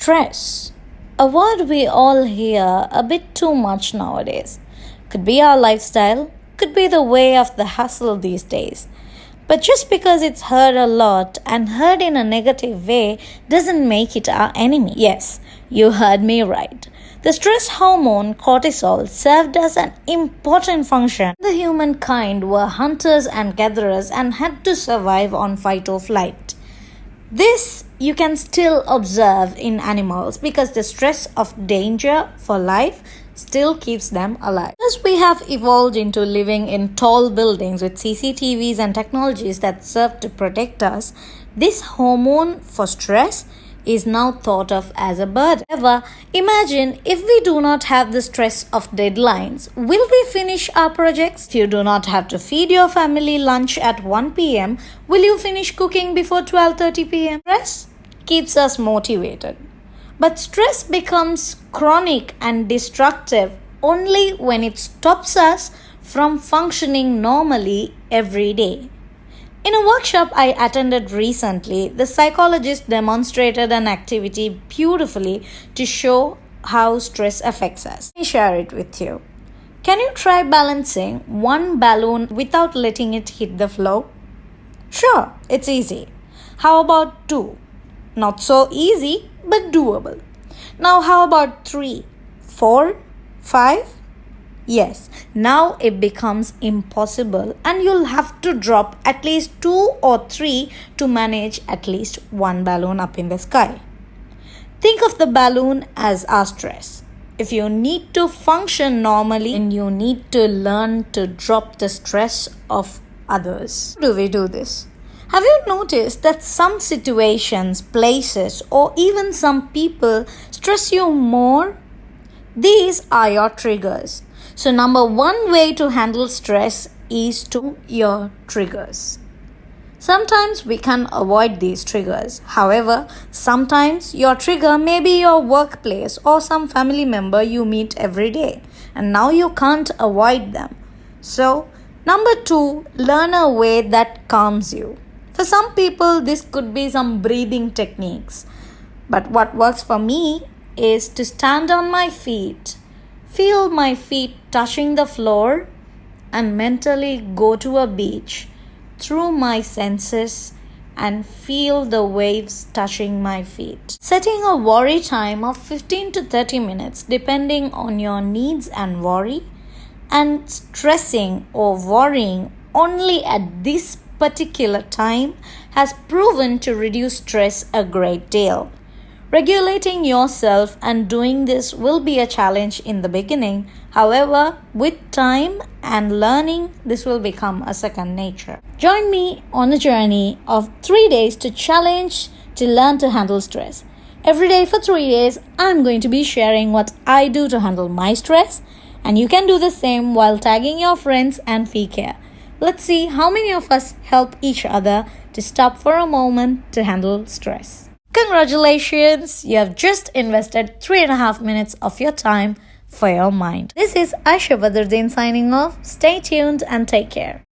Stress, a word we all hear a bit too much nowadays. Could be our lifestyle, could be the way of the hustle these days. But just because it's heard a lot and heard in a negative way doesn't make it our enemy. Yes, you heard me right. The stress hormone cortisol served as an important function. The humankind were hunters and gatherers and had to survive on fight or flight. This you can still observe in animals because the stress of danger for life still keeps them alive. As we have evolved into living in tall buildings with CCTVs and technologies that serve to protect us, this hormone for stress is now thought of as a burden. However, imagine if we do not have the stress of deadlines, will we finish our projects? If you do not have to feed your family lunch at 1 p.m., will you finish cooking before 12:30 p.m.? Stress keeps us motivated. But stress becomes chronic and destructive only when it stops us from functioning normally every day. In a workshop I attended recently, the psychologist demonstrated an activity beautifully to show how stress affects us. Let me share it with you. Can you try balancing one balloon without letting it hit the floor? Sure, it's easy. How about two? Not so easy, but doable. Now how about 3, 4, 5? Yes, now it becomes impossible and you'll have to drop at least 2 or 3 to manage at least one balloon up in the sky. Think of the balloon as our stress. If you need to function normally, then you need to learn to drop the stress of others. How do we do this? Have you noticed that some situations, places, or even some people stress you more? These are your triggers. So number one way to handle stress is to your triggers. Sometimes we can avoid these triggers. However, sometimes your trigger may be your workplace or some family member you meet every day. And now you can't avoid them. So, number 2, learn a way that calms you. For some people, this could be some breathing techniques. But what works for me is to stand on my feet, feel my feet touching the floor, and mentally go to a beach through my senses and feel the waves touching my feet. Setting a worry time of 15 to 30 minutes depending on your needs and worry, and stressing or worrying only at this particular time has proven to reduce stress a great deal. Regulating yourself and doing this will be a challenge in the beginning. However, with time and learning, this will become a second nature. Join me on a journey of 3 days to challenge to learn to handle stress. Every day for 3 days, I'm going to be sharing what I do to handle my stress, and you can do the same while tagging your friends and Fecare. Let's see how many of us help each other to stop for a moment to handle stress. Congratulations, you have just invested 3.5 minutes of your time for your mind. This is Aisha Badruddin signing off. Stay tuned and take care.